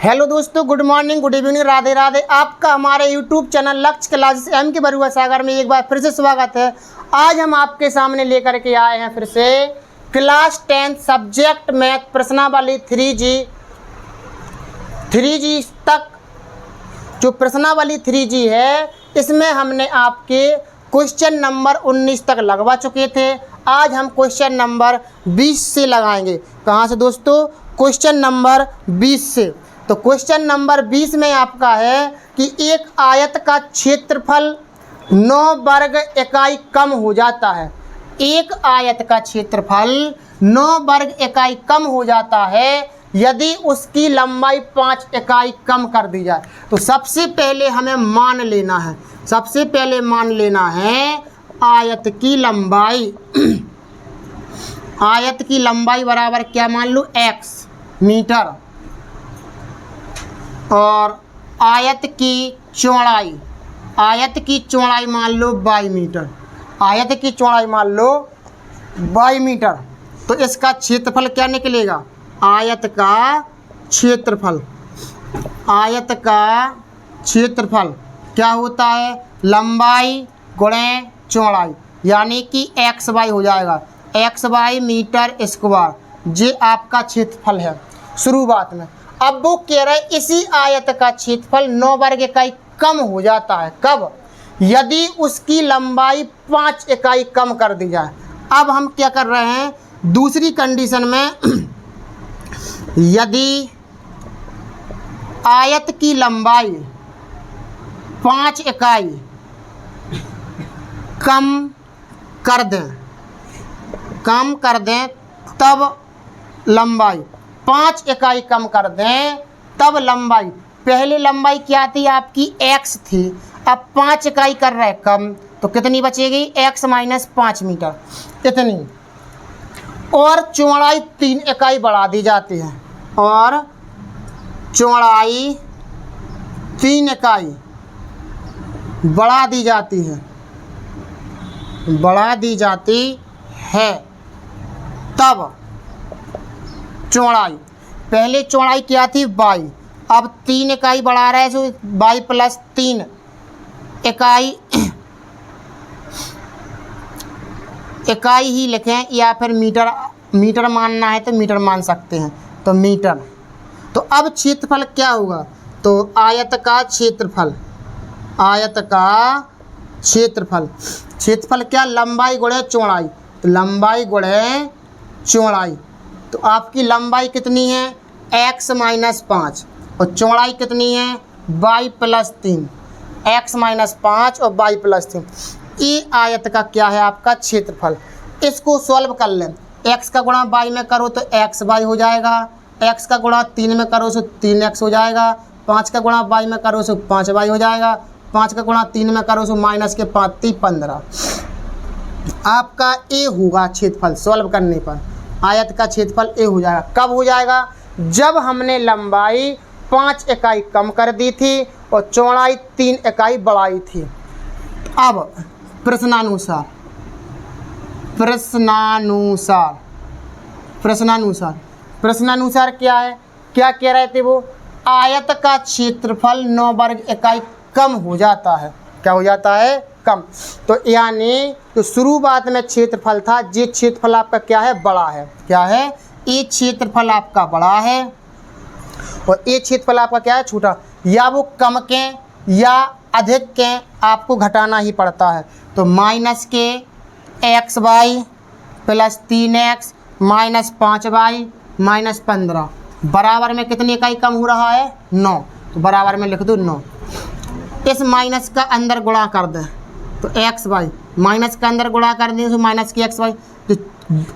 Hello दोस्तों, good morning, good evening, Radhe Radhe. आपका हमारे यूट्यूब चैनल लक्ष्य क्लासेस एम के बरुआ सागर में एक बार फिर से स्वागत है। आज हम आपके सामने लेकर के आए हैं फिर से क्लास 10 सब्जेक्ट मैथ प्रश्नावली 3G तक। जो प्रश्नावली 3G है इसमें हमने आपके क्वेश्चन नंबर 19 तक लगवा चुके थे। आज हम क्वेश्चन नंबर 20 से लगाएंगे। कहाँ से दोस्तों? क्वेश्चन नंबर 20 से। तो क्वेश्चन नंबर 20 में आपका है कि एक आयत का क्षेत्रफल 9 वर्ग इकाई कम हो जाता है। एक आयत का क्षेत्रफल 9 वर्ग इकाई कम हो जाता है यदि उसकी लंबाई 5 इकाई कम कर दी जाए। तो सबसे पहले हमें मान लेना है, सबसे पहले मान लेना है आयत की लंबाई। आयत की लंबाई बराबर क्या मान लो? x metre. और आयत की चौड़ाई, आयत की चौड़ाई मान लो 22 मीटर। आयत की चौड़ाई मान लो 22 मीटर। तो इसका क्षेत्रफल क्या निकलेगा? आयत का क्षेत्रफल, आयत का क्षेत्रफल क्या होता है? लंबाई गुणे चौड़ाई, यानी कि xy हो जाएगा। xy मीटर स्क्वायर, ये आपका क्षेत्रफल है शुरुआत में। अब वो कह रहे हैं इसी आयत का क्षेत्रफल 9 वर्ग इकाई कम हो जाता है। कब? यदि उसकी लंबाई 5 इकाई कम कर दी जाए। अब हम क्या कर रहे हैं? दूसरी कंडीशन में यदि आयत की लंबाई 5 इकाई कम कर दें, तब लंबाई 5 इकाई कम कर दें तब लंबाई, पहले लंबाई क्या थी आपकी? x थी। अब 5 इकाई कर रहे कम, तो कितनी बचेगी? x माइनस 5 मीटर, इतनी। और चौड़ाई 3 इकाई बढ़ा दी जाती है, और चौड़ाई 3 इकाई बढ़ा दी जाती है, बढ़ा दी जाती है। तब चौड़ाई, पहले चौड़ाई क्या थी? 22, अब 3 इकाई बढ़ा रहे हैं, तो 22 प्लस 3 इकाई ही लिखें, या फिर मीटर मानना है तो मीटर मान सकते हैं, तो मीटर। तो अब क्षेत्रफल क्या होगा? तो आयत का क्षेत्रफल, आयत का क्षेत्रफल, क्षेत्रफल क्या? लंबाई गुणे चौड़ाई। तो लंबाई गुणे चौड़ाई, तो आपकी लंबाई कितनी है? x माइनस 5, और चौड़ाई कितनी है? 22 प्लस 3, x माइनस 5 और 22 प्लस 3। ये आयत का क्या है? आपका क्षेत्रफल। इसको सॉल्व कर लें। x का गुणा y में करो तो xy हो जाएगा, x का गुणा 3 में करो तो 3x हो जाएगा, 5 का गुणा y में करो तो 5y हो जाएगा, 5 का गुणा 3 में करो तो माइनस के 5 3 15। आपका ए होगा क्षेत्रफल। सॉल्व करने पर आयत का क्षेत्रफल ए हो जाएगा। कब हो जाएगा? जब हमने लंबाई 5 इकाई कम कर दी थी और चौड़ाई 3 इकाई बढ़ाई थी। अब प्रश्नानुसार क्या है? क्या कह रहे थे वो? आयत का क्षेत्रफल 9 वर्ग इकाई कम हो जाता है। क्या हो जाता है? कम। तो यानी तो शुरुआत में क्षेत्रफल था, ये क्षेत्रफल आपका क्या है? बड़ा है। क्या है? ये क्षेत्रफल आपका बड़ा है, और ये क्षेत्रफल आपका क्या है? छोटा। या वो कम के या अधिक के आपको घटाना ही पड़ता है। तो माइनस के xy plus 3x minus 5y minus 15 बराबर में कितनी इकाई कम हो रहा है? 9। तो बराबर में लिख दो 9। इस माइनस का अंदर गुणा कर दें तो xy, माइनस का अंदर गुणा कर दें तो माइनस की xy। तो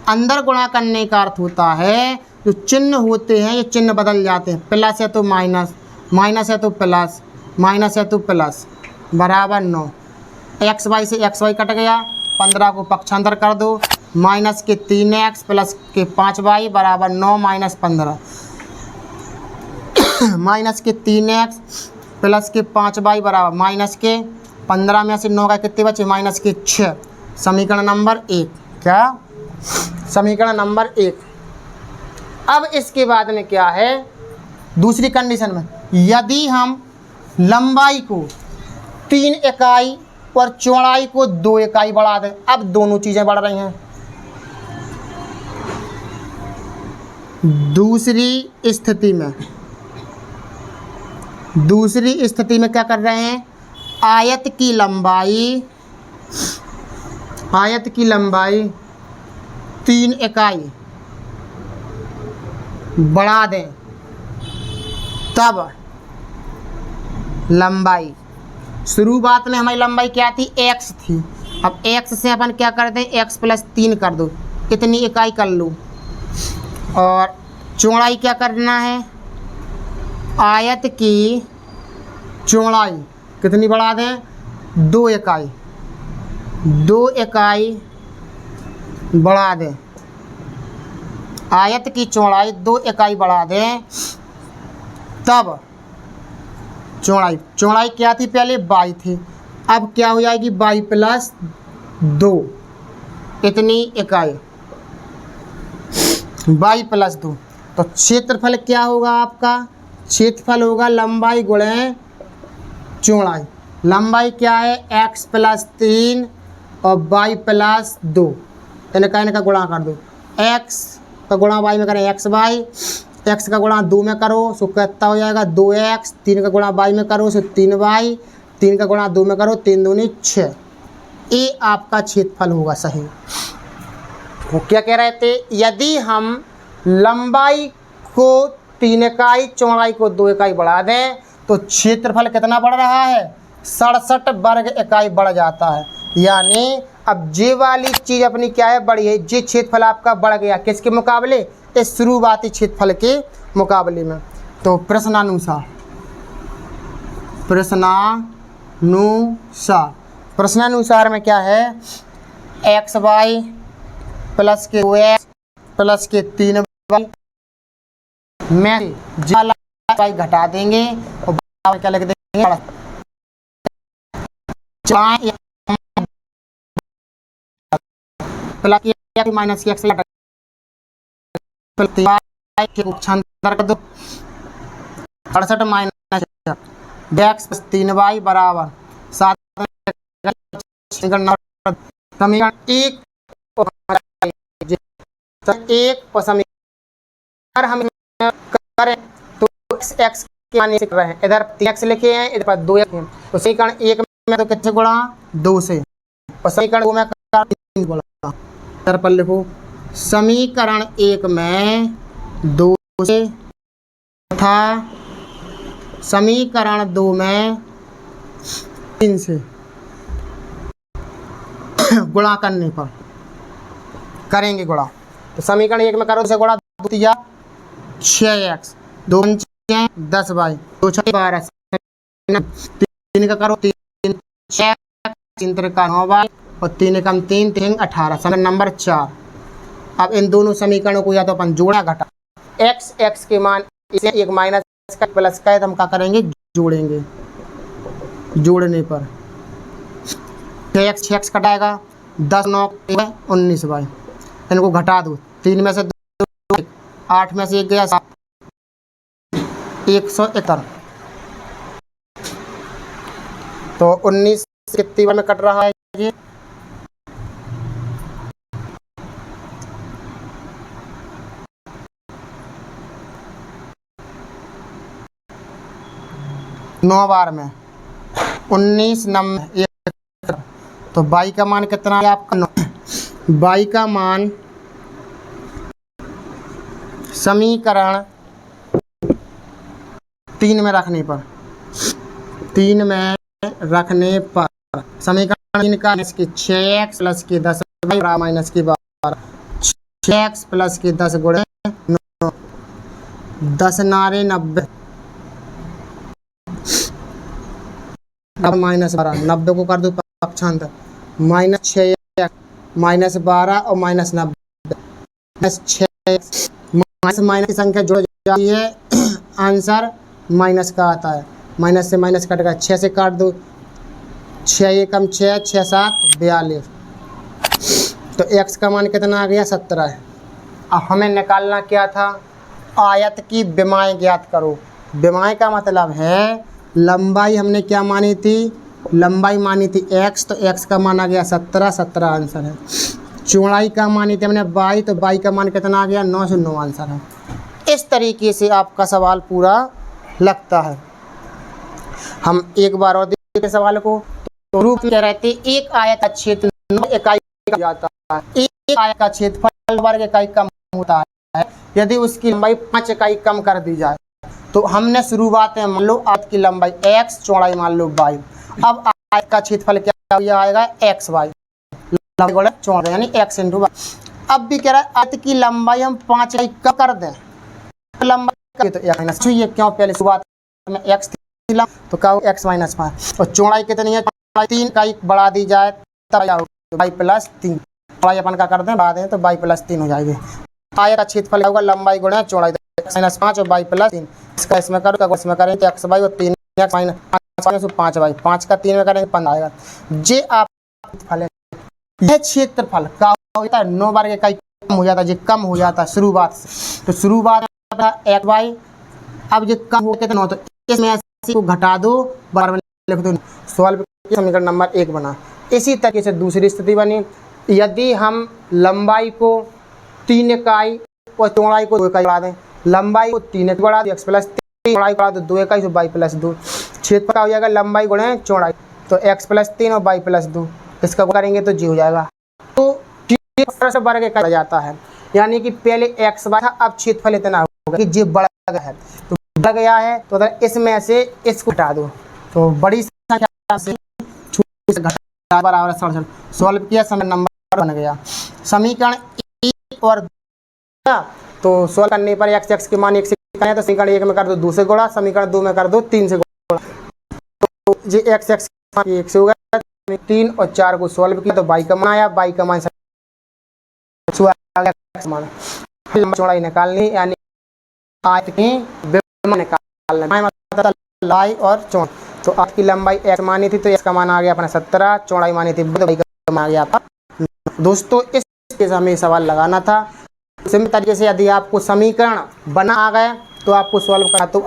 अंदर गुणा करने का अर्थ होता है जो चिन्ह होते हैं ये चिन्ह बदल जाते हैं। प्लस है तो माइनस, माइनस है तो प्लस, माइनस है तो प्लस, बराबर 9। xy से xy कट गया, 15 को पक्षांतर कर दो, माइनस के 3x प्लस के 5y बराबर 9 माइनस 15, माइनस के 3x प्लस के 5y बराबर माइनस के 15 में से 9 का कितने बचे? माइनस के 6। समीकरण नंबर 1। क्या? समीकरण नंबर 1। अब इसके बाद में क्या है? दूसरी कंडीशन में यदि हम लंबाई को 3 इकाई और चौड़ाई को 2 इकाई बढ़ा दें, अब दोनों चीज़ें बढ़ रही हैं। दूसरी स्थिति में क्या कर रहे हैं, आयत की लंबाई 3 इकाई बढ़ा दें, तब लंबाई, शुरुआत में हमारी लंबाई क्या थी, x थी। अब x से अपन क्या कर दें, x + 3 कर दो, इतनी इकाई कर लो। और चौड़ाई क्या करना है, आयत की चौड़ाई कितनी बढ़ा दें, 2 इकाई बढ़ा दें। आयत की चौड़ाई 2 इकाई बढ़ा दें, तब चौड़ाई क्या थी, पहले y थी, अब क्या हो जाएगी y + 2, इतनी इकाई y + 2। तो क्षेत्रफल क्या होगा आपका, क्षेत्रफल होगा लंबाई गुणे चौड़ाई। लंबाई क्या है, x + 3 और y + 2, इनका गुणा कर दो। x का गुणा y में करें xy, x का गुणा 2 में करो सो कितना हो जाएगा 2x, 3 का गुणा y में करो सो 3y, 3 का गुणा 2 में करो 3 दूनी 6। ये आपका क्षेत्रफल होगा सही। वो क्या कह रहे थे, यदि हम लंबाई को 3 इकाई चौड़ाई को 2 इकाई बढ़ा दें तो क्षेत्रफल कितना बढ़ रहा है, 67 वर्ग इकाई बढ़ जाता है। यानी अब ये वाली चीज़ अपनी क्या है, बढ़ी है, ये क्षेत्रफल आपका बढ़ गया किसके मुकाबले, इस शुरुआती क्षेत्रफल के मुकाबले में। तो प्रश्नानुसार में क्या है, xy + 2x + 3y में y घटा देंगे और क्या लिख देंगे, माइनस की x कर दो, 68 माइनस x + 3y बराबर 7। समीकरण 1 और समीकरण हम करें तो x के मान से कर रहे हैं, इधर 3x लिखे हैं, इधर पर 2x हैं, तो समीकरण 1 में तो कितने गुणा 2 से, और समीकरण 2 में 3 गुणा, इधर पर लिखो समीकरण 1 में 2 से तथा समीकरण 2 में 3 से गुणा करने पर करेंगे गुणा। तो समीकरण 1 में करो से गुणा, 2 × 6x, 2 × 10y, 2 × 12, 3 का करो 3 6, 3 × 9y और 3 × 3 3 18। समीकरण नंबर 4। अब इन दोनों समीकरणों को या तो अपन जोड़ा घटा, x के मान इसे एक माइनस का प्लस का है, तो हम क्या करेंगे, जोड़ेंगे। जोड़ने पर 6x कटाएगा, 10 9 19y, इनको घटा दो, 3 में से 2 8 में से 1 गया 7, 171। तो 19 कितनी बार में कट रहा है ये, नौ बार में 19 9 1। तो y का मान कितना है आपका, 9। y का मान समीकरण 3 में रखने पर, समीकरण 3 का इसके 6x + के 10 माइनस के 12, 6x + के 10 गुणे 9, 10 नारे 90, अब माइनस 12, 90 को कर दो पक्षांतर, माइनस 6x माइनस 12 और माइनस 90, माइनस 6x माइनस की संख्या जुड़ जाती है, आंसर माइनस का आता है, माइनस से माइनस कट गया, 6 से काट दो, 6 एकम 6, 6 7 42। तो x का मान कितना आ गया, 17 है। अब हमें निकालना क्या था, आयत की विमाएँ ज्ञात करो। विमाएँ का मतलब है लंबाई हमने क्या मानी थी, लंबाई मानी थी x, तो x का माना गया 17, 17 आंसर है। चौड़ाई का मानी थी हमने y, तो y का मान कितना आ गया 9, से 9 आंसर है। इस तरीके से आपका सवाल पूरा लगता है। हम एक बार और देखते सवाल को। तो रूप क्या रहती है, एक आयत का क्षेत्र 9 इकाई हो जाता है। एक आयत का क्षेत्रफल वर्ग इकाई कम होता है यदि उसकी लंबाई 5 इकाई कम कर दी जाए। तो हमने शुरुआत में मान लो आयत की लंबाई x, चौड़ाई मान लो y। अब आयत का क्षेत्रफल क्या आएगा x y, लंबाई चौड़ाई यानी x × y। अब भी कह रहा है आयत की लंबाई हम 5 इकाई कम कर दें, लंबाई तो x ये क्यों, पहले शुरुआत में x थी तो क्या x - 5, और चौड़ाई कितनी है, 3 इकाई बढ़ा दी जाए तब y + 3, चौड़ाई अपन का कर दें बढ़ा दें तो y + 3 हो जाएगी। आयत का क्षेत्रफल होगा लंबाई गुणा चौड़ाई, x - 5 और y + 3। इसका इसमें करो, इसमें करें तो x y और 3 x - 5 y, 5 का 3 में करेंगे 15 आएगा। ये आप फल है, यह क्षेत्रफल का होता है 9 वर्ग इकाई कम हो जाता है, ये कम हो जाता है शुरुआत से। तो शुरुआत में x y, अब ये कम हो कितना हो, तो इसमें ऐसे को घटा दो, बार में लिख दो, सॉल्व समीकरण नंबर 1 बना। इसी तरीके से दूसरी स्थिति बनी, यदि हम लंबाई को 3 इकाई और चौड़ाई को 2 इकाई बढ़ा दें, लंबाई को 3 इकाई बढ़ा दो x + 3, चौड़ाई बढ़ा दो 2 इकाई, तो y + 2। क्षेत्रफल का हो जाएगा लंबाई गुणे चौड़ाई, तो x + 3 और y + 2, इसका करेंगे तो जी हो जाएगा। तो वर्ग इकाई जाता है, यानी कि पहले x y था, अब क्षेत्रफल इतना होगा कि जी बढ़ गया है, तो बढ़ गया है तो अगर इसमें से इसको घटा दो तो बड़ी संख्या से छोटी से घटा बराबर 67। सॉल्व किया, समीकरण नंबर बन गया। समीकरण 1 और 2, तो सॉल्व करने पर x के मान 1 से कम है तो समीकरण 1 में कर दो 2 से गुणा, समीकरण 2 में कर दो 3 से गुणा। तो ये x 1 से हो गया, 3 और 4 को सॉल्व किया तो y का मान आया, y का मान चौड़ाई निकालनी, यानी आयत की विमा निकालना लाई और चौड़। तो आयत की लंबाई x मानी थी तो x का मान आ गया अपना 17, चौड़ाई मानी थी तो y का मान आ गया था। दोस्तों इस तरीके से हमें सवाल लगाना था। सिंपल तरीके से यदि आपको समीकरण बना आ गए तो आपको सॉल्व करना तो